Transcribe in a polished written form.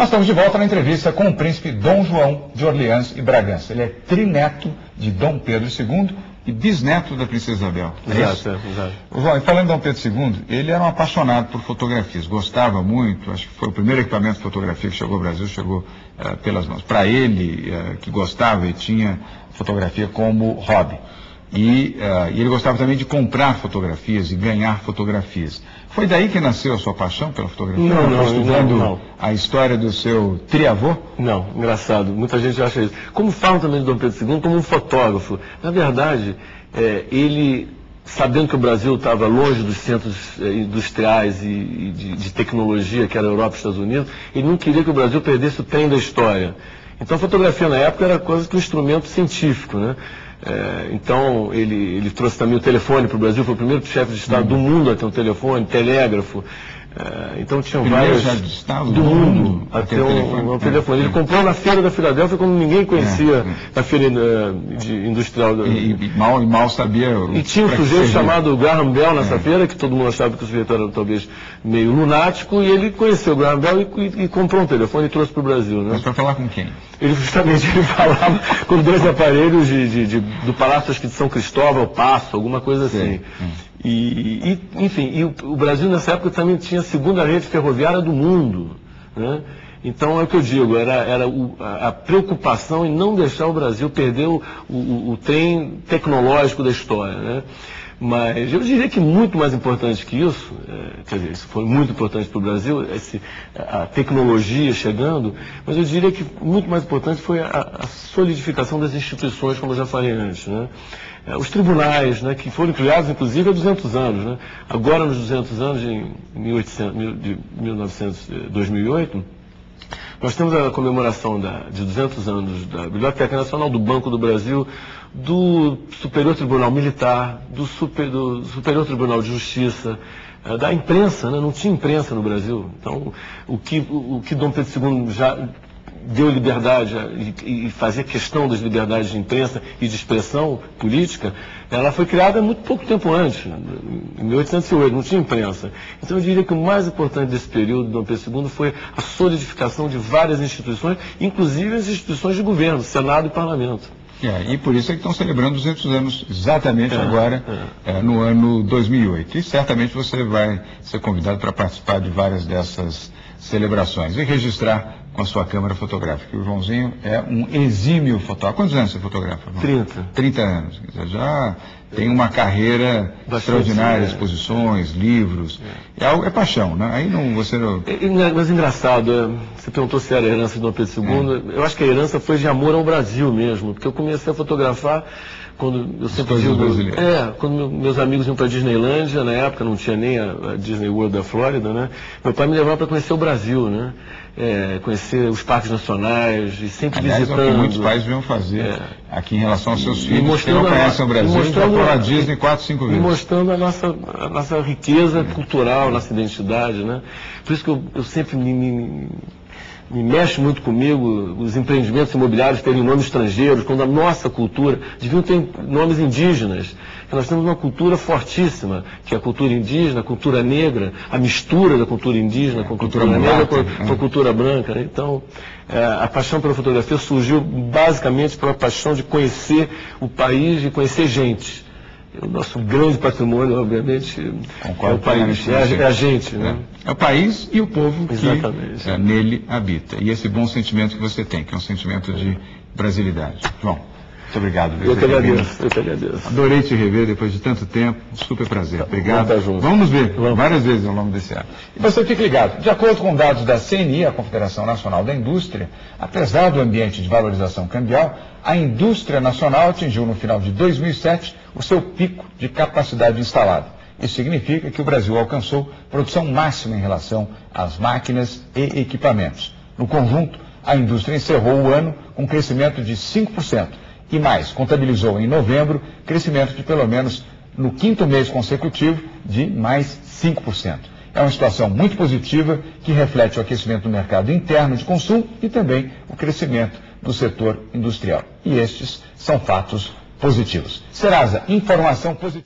Nós estamos de volta na entrevista com o príncipe Dom João de Orleans e Bragança. Ele é trineto de Dom Pedro II e bisneto da princesa Isabel. Exato. João, e falando de Dom Pedro II, ele era um apaixonado por fotografias, gostava muito, acho que foi o primeiro equipamento de fotografia que chegou ao Brasil, chegou pelas mãos. Para ele, que gostava e tinha fotografia como hobby. E ele gostava também de comprar fotografias e ganhar fotografias. Foi daí que nasceu a sua paixão pela fotografia? Não. Estudando a história do seu triavô? Não, engraçado. Muita gente acha isso. Como falam também de Dom Pedro II como um fotógrafo. Na verdade, ele, sabendo que o Brasil estava longe dos centros industriais e de tecnologia, que era a Europa e Estados Unidos, ele não queria que o Brasil perdesse o trem da história. Então a fotografia na época era quase que um instrumento científico, né? Então ele trouxe também o telefone para o Brasil, foi o primeiro chefe de Estado do mundo a ter um telefone, telégrafo. Então tinham vários chefe de Estado do mundo a ter um telefone. Ele comprou na feira da Filadélfia quando ninguém conhecia a feira industrial. E mal sabia. E tinha um sujeito chamado Graham Bell nessa feira, que todo mundo achava que o sujeito era talvez meio lunático, e ele conheceu o Graham Bell e comprou um telefone e trouxe para o Brasil. Né? Mas para falar com quem? Ele falava com dois aparelhos do Palácio acho que de São Cristóvão, Paço, alguma coisa assim. Enfim, o Brasil nessa época também tinha a segunda rede ferroviária do mundo, né? Então é o que eu digo, era a preocupação em não deixar o Brasil perder o trem tecnológico da história, né? Mas eu diria que muito mais importante que isso, quer dizer, isso foi muito importante para o Brasil, a tecnologia chegando, mas eu diria que muito mais importante foi a solidificação das instituições, como eu já falei antes, né? Os tribunais, né, que foram criados inclusive há 200 anos, né? Agora nos 200 anos, de 2008, nós temos a comemoração de 200 anos da Biblioteca Nacional, do Banco do Brasil, do Superior Tribunal Militar, do Superior Tribunal de Justiça, da imprensa, né? Não tinha imprensa no Brasil. Então, o que Dom Pedro II já deu liberdade e fazia questão das liberdades de imprensa e de expressão política, ela foi criada muito pouco tempo antes, em 1808, não tinha imprensa. Então eu diria que o mais importante desse período de Dom Pedro II foi a solidificação de várias instituições, inclusive as instituições de governo, Senado e Parlamento. E por isso é que estão celebrando 200 anos exatamente agora, no ano 2008. E certamente você vai ser convidado para participar de várias dessas celebrações e registrar com a sua câmera fotográfica. O Joãozinho é um exímio fotógrafo. Quantos anos você fotografa? 30 anos. Quer dizer, já tem uma carreira extraordinária, exposições, livros. É paixão, né? Aí não, você não... Mas engraçado, você perguntou se era a herança de Dom Pedro II. Eu acho que a herança foi de amor ao Brasil mesmo, porque eu comecei a fotografar quando eu sempre digo, quando meus amigos iam para a Disneylândia, na época não tinha nem a Disney World da Flórida, né? Meu pai me levava para conhecer o Brasil, né? Conhecer os parques nacionais e sempre visitando. É o que muitos pais deviam fazer aqui em relação aos seus filhos que não conhecem o Brasil, já foram a Disney 4, 5 vezes. E mostrando a nossa riqueza cultural, nossa identidade, né? Por isso que eu sempre me mexe muito comigo os empreendimentos imobiliários terem nomes estrangeiros, quando a nossa cultura deviam ter nomes indígenas. Nós temos uma cultura fortíssima, que é a cultura indígena, a cultura negra, a mistura da cultura indígena com a cultura negra com a cultura branca. Então, a paixão pela fotografia surgiu basicamente pela paixão de conhecer o país e conhecer gente. O nosso grande patrimônio, obviamente, é o país, é a gente, né? É o país e o povo que nele habita. E esse bom sentimento que você tem, que é um sentimento de brasilidade. João, muito obrigado. Eu que agradeço. Adorei te rever depois de tanto tempo. Super prazer. Obrigado. Vamos nos ver várias vezes ao longo desse ano. E você fique ligado. De acordo com dados da CNI, a Confederação Nacional da Indústria, apesar do ambiente de valorização cambial, a indústria nacional atingiu no final de 2007 o seu pico de capacidade instalada. Isso significa que o Brasil alcançou produção máxima em relação às máquinas e equipamentos. No conjunto, a indústria encerrou o ano com crescimento de 5%. E mais, contabilizou em novembro crescimento de pelo menos no quinto mês consecutivo de mais 5%. É uma situação muito positiva que reflete o aquecimento do mercado interno de consumo e também o crescimento do setor industrial. E estes são fatos positivos. Serasa, informação positiva.